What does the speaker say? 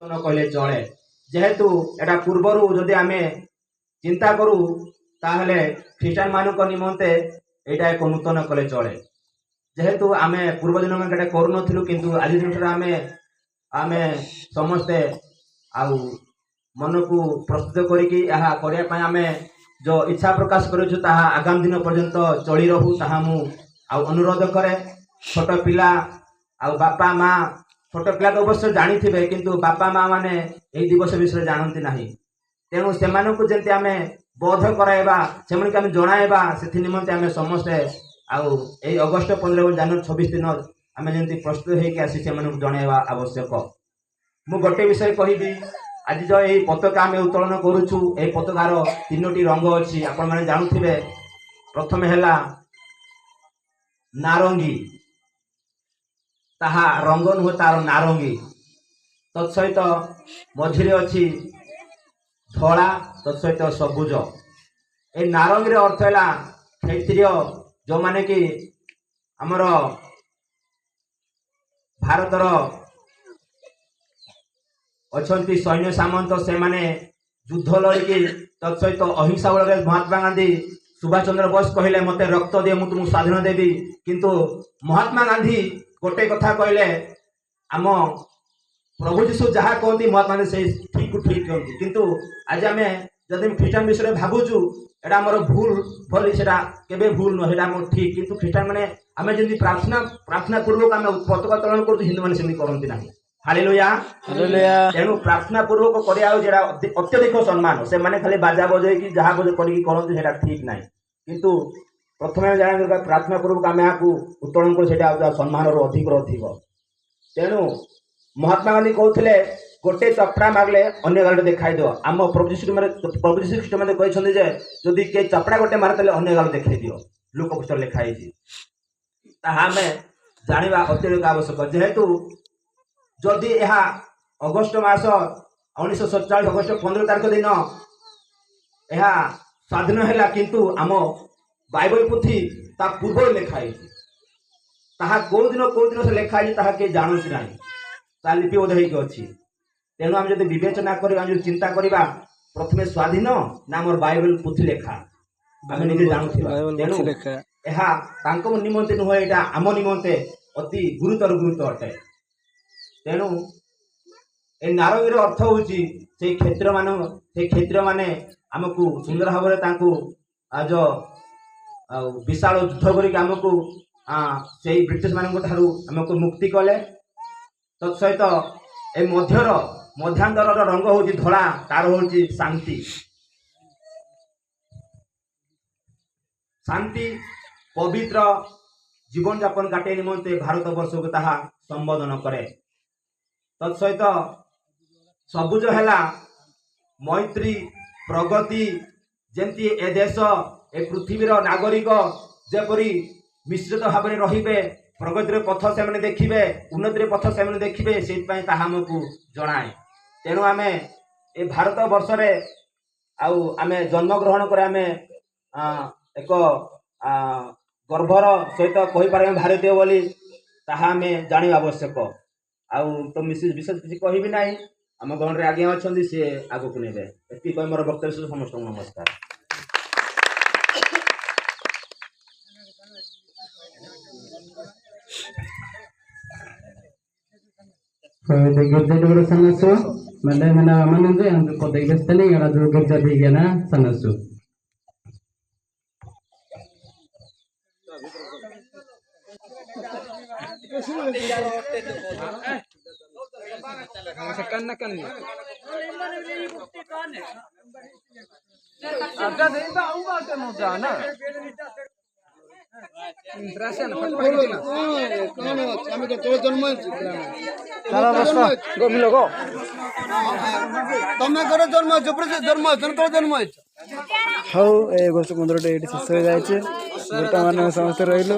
कहले चले जेहेतु एटा पूर्वरु जदि आमे चिंता करू ताहले ख्रीष्टान मानक निमंते एटा एक नूतन कले चले जेहेतु आमे पूर्व दिन में एटा करू नथिलु किंतु आज दिन आमे आमे समस्ते आउ मन को प्रस्तुत करिकी यहा करिया पय आमे जो इच्छा प्रकाश करूछु ताहा आगामी दिन पर्यंत चली रहू ताहा मु आउ अनुरोध करे। छोट पिला आउ बापा माँ छोट पिला तो अवश्य जानी थे किंतु बापा माँ माने यही दिवस विषय जानती नहीं तेणु से जमी आम बोध कराइबा से जनाइबा से निमंते आम समस्ते आउ यही अगस्ट 15 जनवरी 26 दिन आम जमी प्रस्तुत होकर आसी से जनइबा आवश्यक। मु गोटे विषय कहबी आज जो यही पताका आम उत्तोलन करुचु यही पताकार 3टी रंग अच्छी आपण मैंने जानूे। प्रथम है नारंगी ताहा रंग नुह तार नारंगी तत्सहित मझिरे अच्छी धला तत्सहित सबुज। ए नारंगी अर्थ है क्षत्रिय जो माने कि आमर भारतर अच्छी सैन्य सामंत से माने युद्ध लड़की तत्सहित अहिंसा बल महात्मा गांधी सुभाष चंद्र बोस कहले मते रक्त दे मु तुमको स्वाधीन देवी किंतु महात्मा गांधी गोटे कथा कहले आम प्रभु जीशु जहाँ कहती महात्मा गांधी से ठीक ठीक कहती किंतु आज आम जब ख्रीष्टान विषय भावुचु एटा आमर भूल भली से केबे भूल नुह एटा ठीक किंतु ख्रीष्टान माने आम जमी प्रार्थना प्रार्थना पूर्वक आम पताका उत्तोलन करूँ हिंदू मैंने सेमती करती ना। Hallelujah hallelujah. तेणु प्रार्थना पूर्वक करिया अत्यधिक सम्मान से माने खाली बाजा बजे कि जहाँ बजे करती सेटा ठीक ना किंतु प्रथम जाना दरकार प्रार्थना पूर्वक आम यहाँ उत्तोलन कर सम्मान अधिक अधिक। तेणु महात्मा गांधी कहते गोटे चपड़ा मागले अन्य गाल देखाई दो आम प्रभु श्री ख्रीष्ट मैंने कहते जदि किए चपड़ा गोटे मारे अन्य गाल देखा दियो लोक पुस्तक लिखाई आम जाना अत्यधिक आवश्यक। जेहेतु जदि यह अगस्ट मास 1947 अगस्ट 15 तारीख दिन यह स्वाधीन है किंतु आम बाइबल पुथी ता पूर्व लिखाई कौ दिन से लिखाई किए जानती ना ता लिपिबद्ध होती। तेणु आम जब विवेचना करवा चिंता करवा प्रथमे स्वाधीन ना मोर बाइबल पुथी लेखा आम निजे जानू तेणु निमंते नुह यहाँ आम निमंते अति गुरुतर अटे। तेणु ए नारंगीर अर्थ हूँ से क्षेत्र माने आमको सुंदर भाव जो विशाल युद्ध करके आमको से ब्रिटिश मान आमको मुक्ति कले। तत्सहित ए मध्यांतर रंग हूँ धड़ा तार हूँ शांति शांति पवित्र जीवन यापन काटे निमंते भारत वर्ष को ताहा संबोधन करे। तत्सहित सबुज है मैत्री प्रगति जमती ए देश ए पृथ्वीर नागरिक जेपरी मिश्रित भाव में रे प्रगतिर पथ से देखिए उन्नतिर पथ से देखिए से आमको जनाए। तेणु आम ए भारत वर्ष आम जन्मग्रहण कर आम एक गर्भर सहित कहीपर भारतीय बोली आम जाना आवश्यक। आउ तो विशेष किसी कहबी ना आम गण में आज्ञा अच्छा सी आग को ने मोर वक्तव्य समस्त नमस्कार। गिरजा सनसु मैंने मैंने मानंदे हम पदे गस्तने गरा जो गिरजा दी गया ना सनसु करना करनी आता देता आऊंगा के मजा ना इंटरेस्ट ना कौन हम तो तोर जन्म तारा बसवा गोमिलो गो तमे करे जन्म जबरे जन्म जन तोर जन्म हौ ए गोष्ट 15 टे एडी ससय जाय छे गोटा माने समस्त रहिलो।